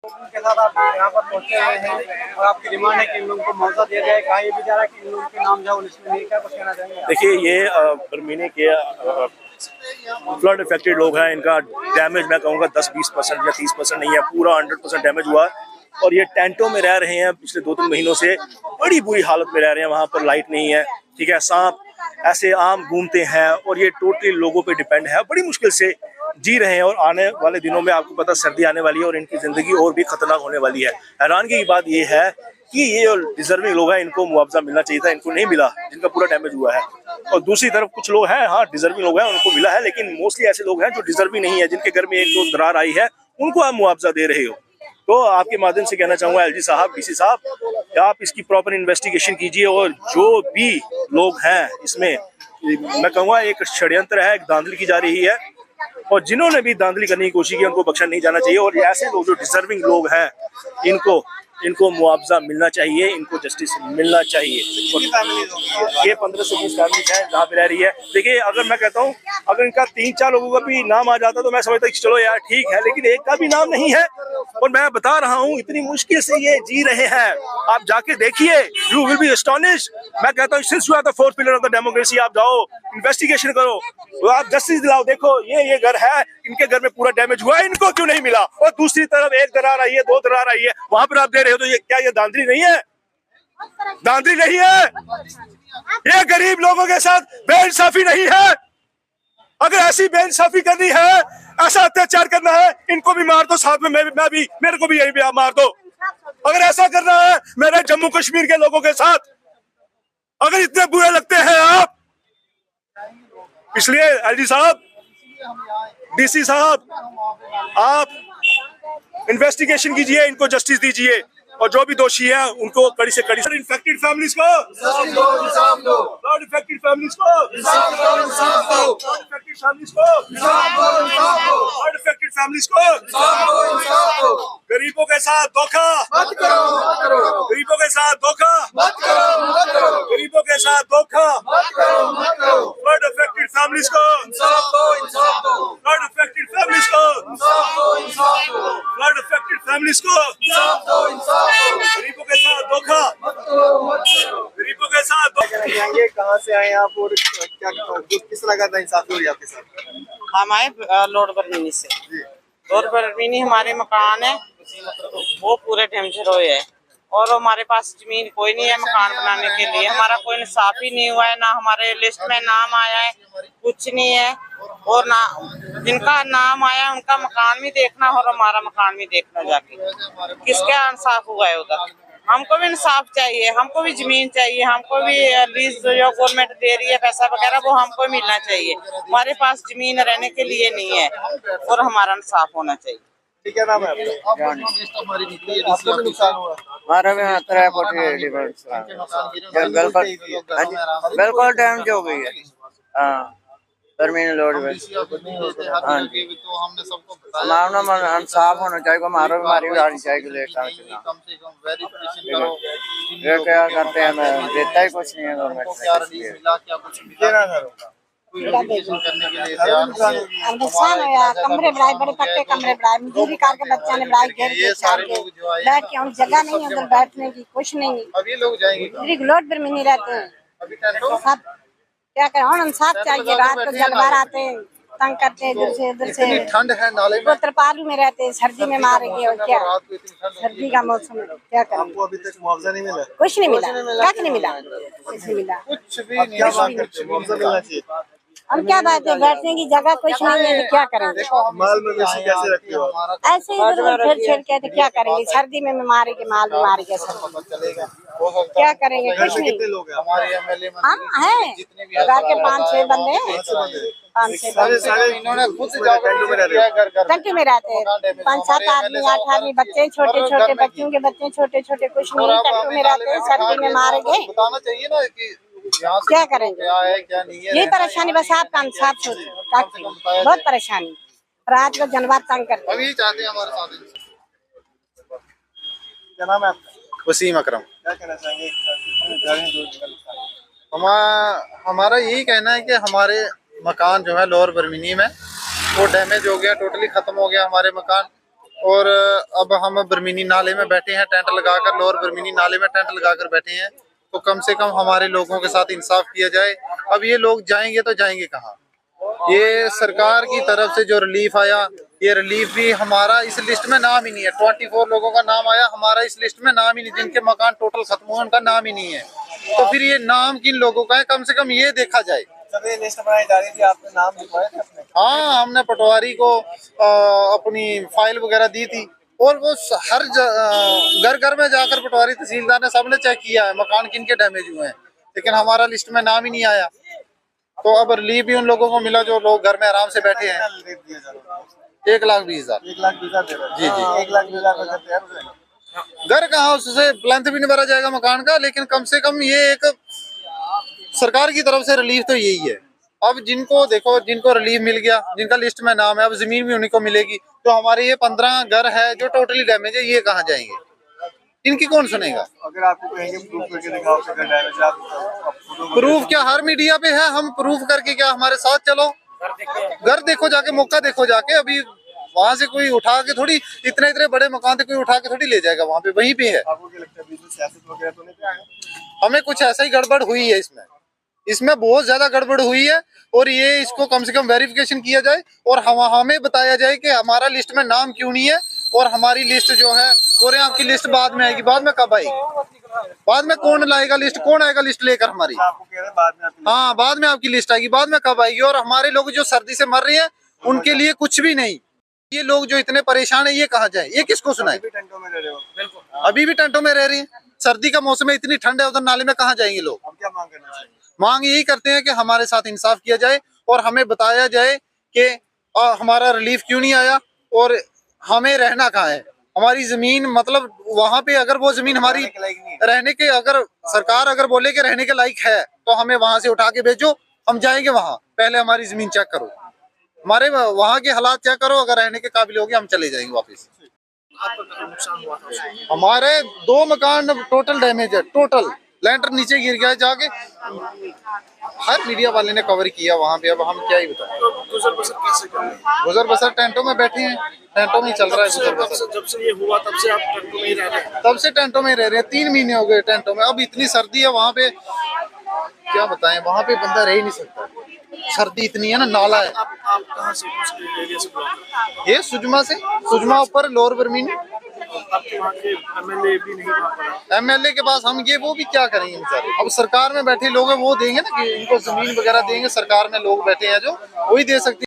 के साथ आप यहाँ पर पहुँचे हुए हैं और आपकी डिमांड है कि इन लोगों को मुआवजा दिया जाए। कहा यह भी जा रहा है कि इन लोगों के नाम जो लिस्ट में नहीं, क्या कुछ कहना चाहेंगे? देखिए, ये बरमीनी के फ्लड इफेक्टेड लोग हैं। इनका डैमेज मैं कहूँगा 10-20% या 30% नहीं है, पूरा 100% डैमेज हुआ। और ये टेंटों में रह रहे हैं पिछले 2-3 महीनों से, बड़ी बुरी हालत में रह रहे हैं। वहाँ पर लाइट नहीं है, ठीक है, सांप ऐसे आम घूमते हैं और ये टोटली लोगों पे डिपेंड है। बड़ी मुश्किल से जी रहे हैं और आने वाले दिनों में आपको पता सर्दी आने वाली है और इनकी जिंदगी और भी खतरनाक होने वाली है। हैरानगी की बात ये है कि ये जो डिजर्विंग लोग हैं इनको मुआवजा मिलना चाहिए था, इनको नहीं मिला, जिनका पूरा डैमेज हुआ है। और दूसरी तरफ कुछ लोग हैं, हाँ डिजर्विंग लोग हैं, उनको मिला है, लेकिन मोस्टली ऐसे लोग हैं जो डिजर्विंग नहीं है, जिनके घर में 1-2 दरार आई है, उनको आप मुआवजा दे रहे हो। तो आपके माध्यम से कहना चाहूंगा एलजी साहब, डीसी साहब, आप इसकी प्रॉपर इन्वेस्टिगेशन कीजिए और जो भी लोग हैं इसमें, मैं कहूँगा एक षड्यंत्र है, एक धांधली की जा रही है और जिन्होंने भी धांधली करने की कोशिश की उनको बख्शा नहीं जाना चाहिए। और ऐसे लोग जो डिजर्विंग लोग हैं इनको मुआवजा मिलना चाहिए, इनको जस्टिस मिलना चाहिए। ये 15 से 20 फैमिली है जहाँ पे रह रही है। देखिए, अगर मैं कहता हूँ अगर इनका 3-4 लोगों का भी नाम आ जाता तो मैं समझता कि चलो यार ठीक है, लेकिन एक का भी नाम नहीं है। और मैं बता रहा हूँ इतनी मुश्किल से ये जी रहे हैं, आप जाके देखिए, यू विल बी एस्टोनिश्ड। मैं कहता हूँ since you are the fourth pillar of the democracy, आप जाओ इन्वेस्टिगेशन करो, तो आप जस्टिस दिलाओ। देखो ये घर है, इनके घर में पूरा डैमेज हुआ है, इनको क्यों नहीं मिला? और दूसरी तरफ 1 दरार आई है, 2 दरार आई है, वहां पर आप दे रहे हो, तो ये क्या ये धांधली नहीं है? धांधली नहीं है? ये गरीब लोगों के साथ बेइंसाफी नहीं है? अगर ऐसी बेइंसाफी करनी है, ऐसा अत्याचार करना है, इनको भी मार दो साथ में, मैं भी, मेरे को भी यही भी मार दो। अगर ऐसा करना है मेरे जम्मू कश्मीर के लोगों के साथ, अगर इतने बुरे लगते हैं आप, इसलिए एलजी साहब, डीसी साहब, आप इन्वेस्टिगेशन कीजिए, इनको जस्टिस दीजिए और जो भी दोषी है उनको कड़ी से कड़ी। इन्फेक्टेड फैमिलीज को इन्फेक्टेड फैमिलीज को इन्फेक्टेड फैमिलीज को इन्फेक्टेड फैमिलीज को गरीबों के साथ धोखा मत करो, गरीबों के साथ धोखा मत करो, गरीबों के साथ धोखा मत करो। फ्लड अफेक्टेड फैमिलीज को फ्लड अफेक्टेड फैमिलीज को फ्लड अफेक्टेड फैमिलीज को गरीबों के साथ धोखा, गरीबों के साथ धोखा। कहाँ से आए आप और क्या किस तरह का इंसाफी हो रही है आपके साथ? हम आए लोड बरमीनी से। लोड बरमीनी हमारे मकान है, वो पूरे ढमझर हुए है और हमारे पास जमीन कोई नहीं है मकान बनाने के लिए। हमारा कोई इंसाफ ही नहीं हुआ है, ना हमारे लिस्ट में नाम आया है, कुछ नहीं है। और ना जिनका नाम आया उनका मकान भी देखना और हमारा मकान भी देखना, जाके किसका इंसाफ हुआ है उधर। हमको भी इंसाफ चाहिए, हमको भी जमीन चाहिए, हमको भी लीज जो गवर्नमेंट दे रही है पैसा वगैरह वो हमको मिलना चाहिए। हमारे पास जमीन रहने के लिए नहीं है और हमारा इंसाफ होना चाहिए। ठीक है, नाम है हमारा भी बिल्कुल डैमेज हो गई है। हाँ, बरमीनी लोड में इंसाफ होना चाहिए, हमारा भी हमारी आनी चाहिए। क्या करते हैं, देता ही कुछ नहीं है गवर्नमेंट। कमरे बनाए, बड़े पक्के कमरे बनाए, मजदूरी करके बच्चा ने बनाए, बैठ के जगह नहीं है उधर बैठने की, कुछ नहीं। अभी लोग जाएंगे लोड पर नहीं रहते हैं सब, क्या करें, और इंसाफ चाहिए। रात को जलवार आते हैं, तंग करते हैं, इधर से ठंड है, नाले में तरपालू में रहते हैं, सर्दी में मारेंगे और क्या, सर्दी का मौसम है, क्या करें। आपको अभी तक मुआवजा नहीं मिला? कुछ नहीं मिला, कुछ नहीं मिला, कुछ नहीं मिला, कुछ भी नहीं। मुआवजा मिलना चाहिए। हम क्या बात है, बैठने की जगह कुछ नहीं है, तो क्या करेंगे। माल मवेशी कैसे रखते हो? ऐसे ही इधर छेड़ के तो क्या करेंगे, सर्दी में मारेंगे, माल भी मारेंगे, क्या करेंगे, कुछ नहीं। कितने लोग हैं हमारे एमएलए? हम हैं घर के 5-6 बंदे हैं, 5-6 बंदे इन्होंने खुद टेंटों में रहते हैं, टंकी में रहते हैं, 5-7 आदमी, 8 आदमी, बच्चे छोटे छोटे, बच्चों के बच्चे छोटे छोटे, कुछ नहीं, टंकी में रहते हैं, सर्दी में मारेंगे, बताना चाहिए ना कि क्या करेंगे, क्या है क्या नहीं है। यही परेशानी, बस आपका इंसाफ सोचिए, बहुत परेशानी। रात को जानवर तंग करते हैं। अभी चाहते हैं हमारे साथ। क्या नाम है आपका? वसीम अकरम। क्या कहना चाहेंगे? हमारा यही कहना है कि हमारे मकान जो है लोअर बरमीनी में वो डैमेज हो गया, टोटली खत्म हो गया हमारे मकान। और अब हम बरमीनी नाले में बैठे हैं टेंट लगाकर, लोअर बरमीनी नाले में टेंट लगाकर बैठे हैं। तो कम से कम हमारे लोगों के साथ इंसाफ किया जाए। अब ये लोग जाएंगे तो जाएंगे कहाँ? ये सरकार की तरफ से जो रिलीफ आया, ये रिलीफ भी हमारा इस लिस्ट में नाम ही नहीं है। 24 लोगों का नाम आया, हमारा इस लिस्ट में नाम ही नहीं, जिनके मकान टोटल खत्म हुए उनका नाम ही नहीं है। तो फिर ये नाम किन लोगों का है, कम से कम ये देखा जाए। सभी लिस्ट बनाई जा रही थी, आपने नाम लिखवाए थे अपने? हाँ, हमने पटवारी को अपनी फाइल वगैरह दी थी और वो हर घर घर में जाकर पटवारी तहसीलदार ने सबने चेक किया है मकान किन के डैमेज हुए हैं, लेकिन हमारा लिस्ट में नाम ही नहीं आया। तो अब रिलीफ भी उन लोगों को मिला जो लोग घर में आराम से बैठे हैं। 1,20,000। 1,20,000 दे रहे हैं। जी जी। 1,20,000 का घर तैयार हो जाएगा। घर कहाँ, उससे प्लेंथ भी नहीं भरा जाएगा मकान का, लेकिन कम से कम ये एक सरकार की तरफ से रिलीफ तो यही है। अब जिनको देखो, जिनको रिलीफ मिल गया, जिनका लिस्ट में नाम है, अब जमीन भी उन्हीं को मिलेगी। तो हमारे ये 15 घर है जो टोटली डैमेज है, ये कहाँ जाएंगे? इनकी कौन सुनेगा? अगर आपको कहेंगे प्रूफ करके दिखाओ कि घर डैमेज है, आप प्रूफ क्या हर मीडिया पे है? हम प्रूफ करके क्या, हमारे साथ चलो, घर देखो जाके, मौका देखो जाके। अभी वहाँ से कोई उठा के थोड़ी, इतने बड़े मकान से कोई उठा के थोड़ी ले जाएगा, वहाँ पे वहीं पे है। आपको क्या लगता है बीच में सियासत वगैरह तो नहीं आया? हमें कुछ ऐसा ही गड़बड़ हुई है इसमें बहुत ज्यादा गड़बड़ हुई है। और ये इसको कम से कम वेरिफिकेशन किया जाए और हमें बताया जाए कि हमारा लिस्ट में नाम क्यों नहीं है। और हमारी लिस्ट जो है, बोले आपकी लिस्ट बाद में आएगी। बाद में कब आएगी? बाद में कौन लाएगा लिस्ट? कौन आएगा लिस्ट लेकर हमारी? आपको कह रहे हैं बाद में आपकी हाँ, बाद में आपकी लिस्ट आएगी। बाद में कब आएगी? और हमारे लोग जो सर्दी से मर रहे हैं उनके लिए कुछ भी नहीं। ये लोग जो इतने परेशान है, ये कहाँ जाए? ये किसको सुनाए? भी टेंटों में रह रहे हो? बिल्कुल। अभी भी टेंटों में रह रही है। सर्दी का मौसम है, इतनी ठंड है, उधर नाले में कहाँ जाएंगे लोग? हम क्या मांग करना चाहिए? मांग यही करते हैं कि हमारे साथ इंसाफ किया जाए और हमें बताया जाए कि हमारा रिलीफ क्यों नहीं आया और हमें रहना कहाँ है। हमारी जमीन, मतलब वहाँ पे अगर वो जमीन हमारी रहने के, अगर सरकार अगर बोले कि रहने के लायक है तो हमें वहाँ से उठा के भेजो, हम जाएंगे वहाँ। पहले हमारी जमीन चेक करो, हमारे वहाँ के हालात चेक करो, अगर रहने के काबिल होगी हम चले जाएंगे वापस। हमारे 2 मकान टोटल डैमेज है, टोटल लैंटर नीचे गिर गया है जाके। हर मीडिया वाले ने कवर किया वहाँ पे, अब हम क्या ही बताएं। गुजर बसर टेंटों में बैठे हैं, टेंटों में ही चल रहा है गुजर बसर। जब से ये हुआ तब से आप टेंटों में ही रह रहे हैं? तब से टेंटों में रह रहे हैं, 3 महीने हो गए टेंटों में। अब इतनी सर्दी है वहाँ पे, क्या बताएं, वहाँ पे बंदा रह ही नहीं सकता, सर्दी इतनी है ना। नाला है। आप कहाँ से, किस एरिया से बिलोंग करते हैं? ये सुजमा से, सुजमा ऊपर लोअर बरमीनी। आपके वहाँ के एमएलए भी नहीं वहाँ पर? एमएलए के पास हम ये वो भी क्या करेंगे बेचारे? अब सरकार में बैठे लोग हैं, वो देंगे ना, कि इनको जमीन वगैरह देंगे। सरकार में लोग बैठे हैं जो, वही दे सकते हैं।